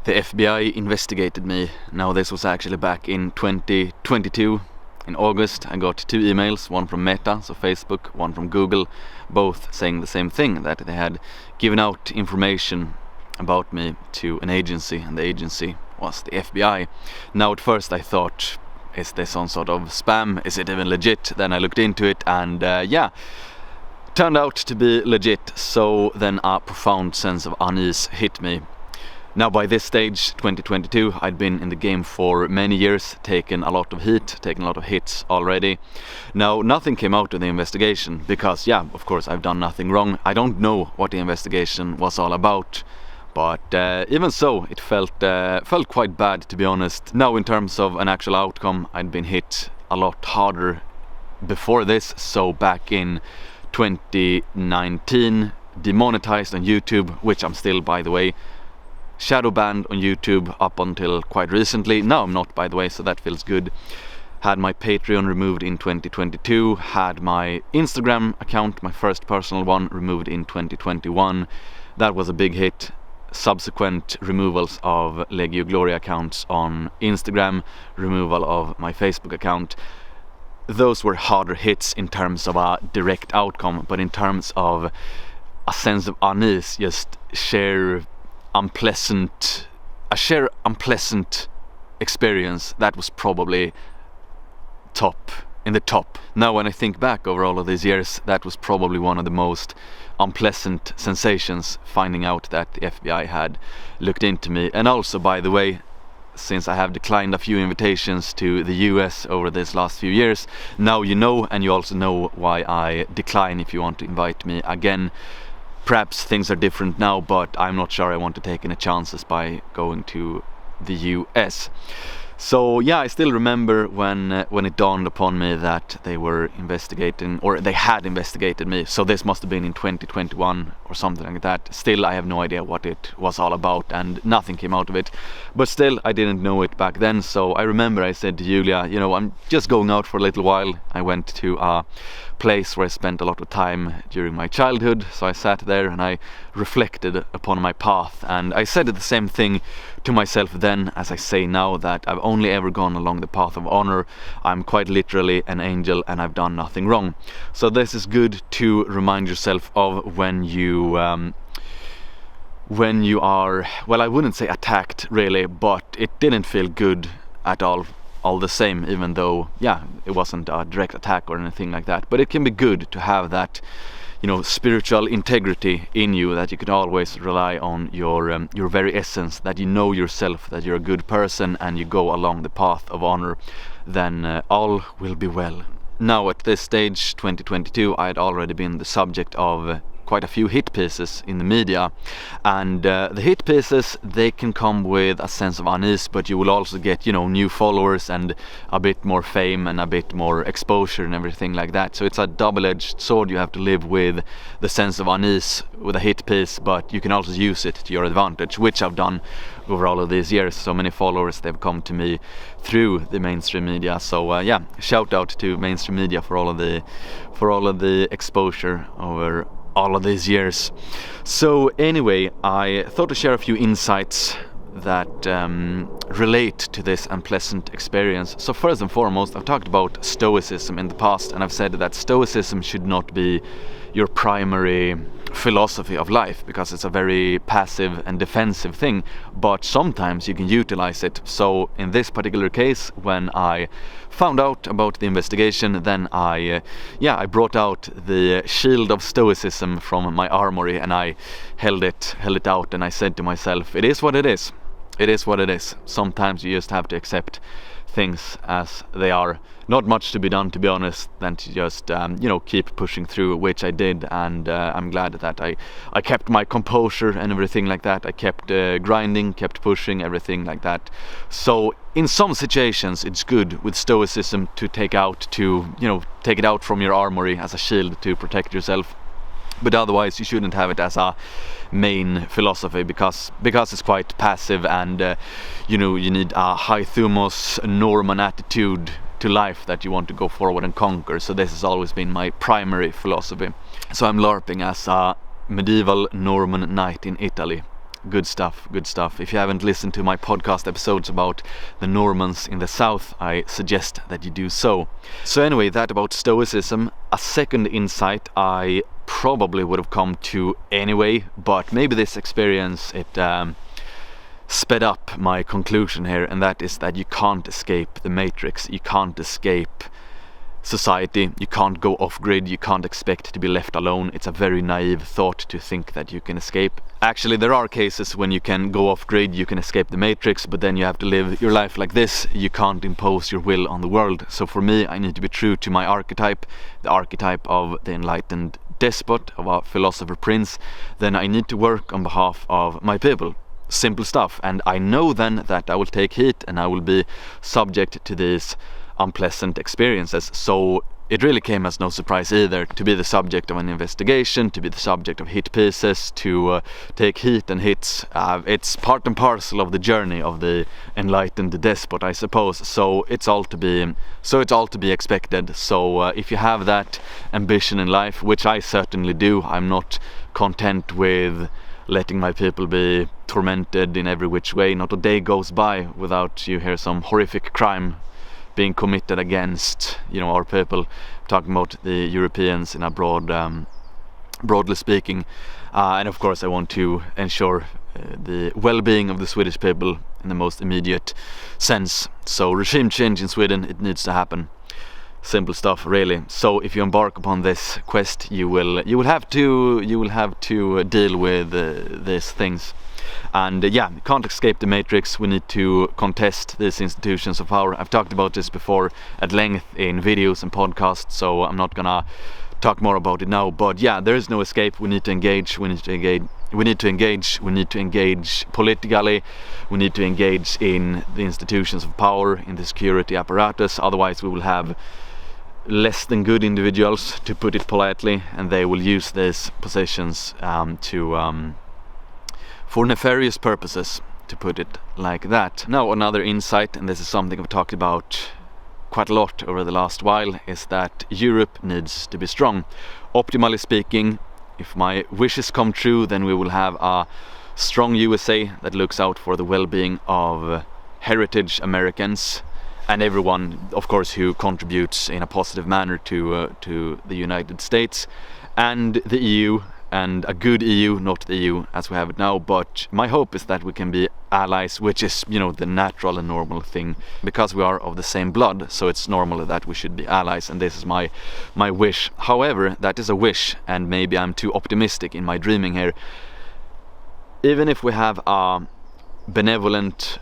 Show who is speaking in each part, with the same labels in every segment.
Speaker 1: the FBI investigated me. Now this was actually back in 2022. In August I got 2 emails, one from Meta, so Facebook, one from Google, both saying the same thing, that they had given out information about me to an agency, and the agency was the FBI. Now at first I thought, is this some sort of spam? Is it even legit? Then I looked into it and turned out to be legit. So then a profound sense of unease hit me. Now by this stage, 2022, I'd been in the game for many years, taken a lot of heat, taken a lot of hits already. Now nothing came out of the investigation because, of course I've done nothing wrong. I don't know what the investigation was all about. But even so, it felt quite bad, to be honest. Now in terms of an actual outcome, I'd been hit a lot harder before this. So back in 2019, demonetized on YouTube, which I'm still, by the way, shadow banned on YouTube up until quite recently. Now I'm not, by the way, so that feels good. Had my Patreon removed in 2022, had my Instagram account, my first personal one, removed in 2021. That was a big hit. Subsequent removals of Legio Gloria accounts on Instagram, removal of my Facebook account. Those were harder hits in terms of a direct outcome, but in terms of a sense of unease, just sheer unpleasant experience, that was probably in the top. Now when I think back over all of these years, that was probably one of the most unpleasant sensations, finding out that the FBI had looked into me. And also, by the way, since I have declined a few invitations to the US over this last few years, now you know, and you also know why I decline if you want to invite me again. Perhaps things are different now, but I'm not sure I want to take any chances by going to the US. So I still remember when it dawned upon me that they were investigating, or they had investigated me. So this must have been in 2021 or something like that. Still, I have no idea what it was all about, and nothing came out of it. But still, I didn't know it back then. So I remember I said to Julia, I'm just going out for a little while. I went to a place where I spent a lot of time during my childhood. So I sat there and I reflected upon my path, and I said the same thing to myself then as I say now, that I've only ever gone along the path of honor. I'm quite literally an angel and I've done nothing wrong. So this is good to remind yourself of when you are, well, I wouldn't say attacked really, but it didn't feel good at all the same, even though it wasn't a direct attack or anything like that. But it can be good to have that spiritual integrity in you, that you can always rely on your very essence, that you know yourself, that you're a good person and you go along the path of honor. Then all will be well. Now at this stage, 2022, I had already been the subject of quite a few hit pieces in the media, and the hit pieces, they can come with a sense of unease, but you will also get new followers and a bit more fame and a bit more exposure and everything like that. So it's a double-edged sword. You have to live with the sense of unease with a hit piece, but you can also use it to your advantage, which I've done over all of these years. So many followers, they've come to me through the mainstream media. So shout out to mainstream media for all of the exposure over all of these years. So anyway, I thought to share a few insights that relate to this unpleasant experience. So first and foremost, I've talked about stoicism in the past, and I've said that stoicism should not be your primary philosophy of life, because it's a very passive and defensive thing, but sometimes you can utilize it. So in this particular case, when I found out about the investigation, then I brought out the shield of stoicism from my armory, and I held it out, and I said to myself, it is what it is. It is what it is. Sometimes you just have to accept things as they are. Not much to be done, to be honest, than to just keep pushing through, which I did, and I'm glad that I kept my composure and everything like that. I kept grinding, kept pushing, everything like that. So in some situations it's good with stoicism to take it out from your armory as a shield to protect yourself. But otherwise you shouldn't have it as a main philosophy, because it's quite passive, and you need a high thumos Norman attitude to life that you want to go forward and conquer. So this has always been my primary philosophy. So I'm LARPing as a medieval Norman knight in Italy. Good stuff, good stuff. If you haven't listened to my podcast episodes about the Normans in the south, I suggest that you do so. So anyway, that about Stoicism. A second insight I probably would have come to anyway, but maybe this experience, it sped up my conclusion here, and that is that you can't escape the matrix. You can't escape society. You can't go off grid. You can't expect to be left alone. It's a very naive thought to think that you can escape. Actually, there are cases when you can go off grid, you can escape the matrix, but then you have to live your life like this. You can't impose your will on the world. So for me, I need to be true to my archetype, the archetype of the enlightened despot, of a philosopher prince. Then I need to work on behalf of my people. Simple stuff. And I know then that I will take heat and I will be subject to these unpleasant experiences. So it really came as no surprise either to be the subject of an investigation, to be the subject of hit pieces, to take heat and hits. It's part and parcel of the journey of the enlightened despot, I suppose. So it's all to be expected. So if you have that ambition in life, which I certainly do, I'm not content with letting my people be tormented in every which way. Not a day goes by without you hear some horrific crime being committed against, our people. I'm talking about the Europeans in a broadly speaking, and of course I want to ensure the well-being of the Swedish people in the most immediate sense. So regime change in Sweden, it needs to happen. Simple stuff, really. So if you embark upon this quest, you will have to deal with these things. And you can't escape the matrix. We need to contest these institutions of power. I've talked about this before at length in videos and podcasts, so I'm not gonna talk more about it now. But there is no escape. We need to engage. We need to engage politically. We need to engage in the institutions of power, in the security apparatus. Otherwise we will have less than good individuals, to put it politely, and they will use these positions for nefarious purposes, to put it like that. Now, another insight, and this is something I've talked about quite a lot over the last while, is that Europe needs to be strong. Optimally speaking, if my wishes come true, then we will have a strong USA that looks out for the well-being of heritage Americans and everyone, of course, who contributes in a positive manner to the United States and the EU. And a good EU, not the EU as we have it now, but my hope is that we can be allies, which is, the natural and normal thing, because we are of the same blood, so it's normal that we should be allies, and this is my wish. However, that is a wish, and maybe I'm too optimistic in my dreaming here. Even if we have a benevolent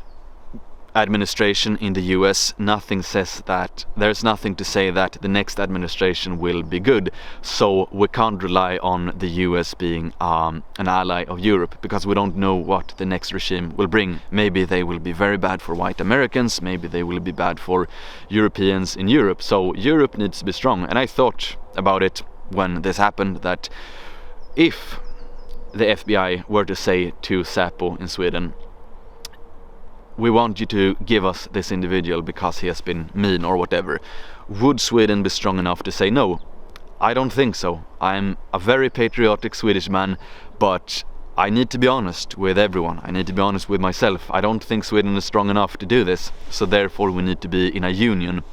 Speaker 1: administration in the US, nothing says that, there's nothing to say that the next administration will be good. So we can't rely on the US being an ally of Europe, because we don't know what the next regime will bring. Maybe they will be very bad for white Americans, maybe they will be bad for Europeans in Europe. So Europe needs to be strong. And I thought about it when this happened, that if the FBI were to say to Säpo in Sweden, we want you to give us this individual because he has been mean or whatever, would Sweden be strong enough to say no? I don't think so. I'm a very patriotic Swedish man, but I need to be honest with everyone. I need to be honest with myself. I don't think Sweden is strong enough to do this, so therefore we need to be in a union.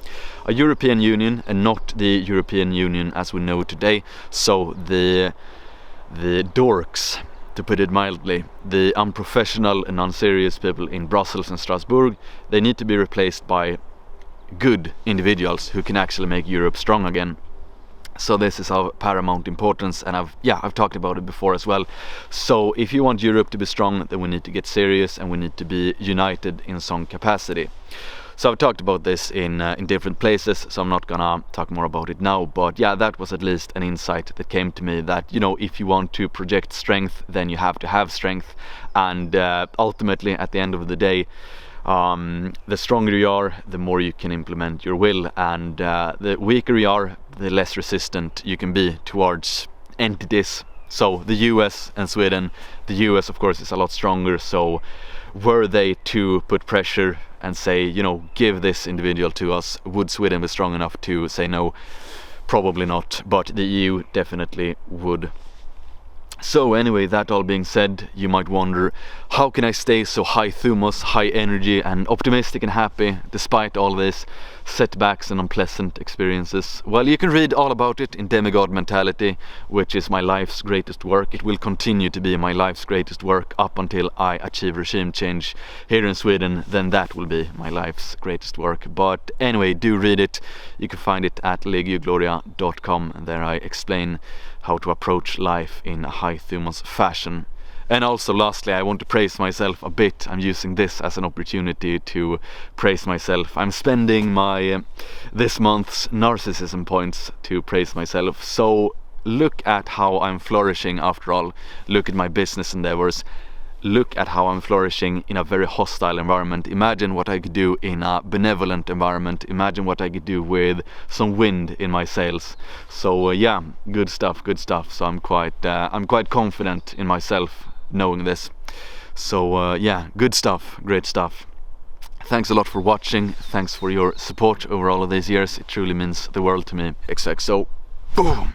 Speaker 1: A European Union, and not the European Union as we know today. So the dorks, to put it mildly, the unprofessional and unserious people in Brussels and Strasbourg, they need to be replaced by good individuals who can actually make Europe strong again. So this is of paramount importance, and I've talked about it before as well. So if you want Europe to be strong, then we need to get serious and we need to be united in some capacity. So I've talked about this in different places, so I'm not gonna talk more about it now, but that was at least an insight that came to me, that if you want to project strength, then you have to have strength, and ultimately at the end of the day, the stronger you are, the more you can implement your will, and the weaker you are, the less resistant you can be towards entities. So the US and Sweden, the US of course is a lot stronger, so were they to put pressure and say, give this individual to us, would Sweden be strong enough to say no? Probably not, but the EU definitely would. So anyway, that all being said, you might wonder, how can I stay so high thumos, high energy and optimistic and happy despite all this setbacks and unpleasant experiences? Well, you can read all about it in Demigod Mentality, which is my life's greatest work. It will continue to be my life's greatest work up until I achieve regime change here in Sweden. Then that will be my life's greatest work. But anyway, do read it. You can find it at legiogloria.com, and there I explain how to approach life in a high thumos fashion. And also, lastly, I want to praise myself a bit. I'm using this as an opportunity to praise myself. I'm spending my this month's narcissism points to praise myself. So look at how I'm flourishing after all. Look at my business endeavors. Look at how I'm flourishing in a very hostile environment. Imagine what I could do in a benevolent environment. Imagine what I could do with some wind in my sails. So yeah, good stuff. So I'm quite confident in myself knowing this. So yeah, good stuff, great stuff. Thanks a lot for watching. Thanks for your support over all of these years. It truly means the world to me. XXO. Boom.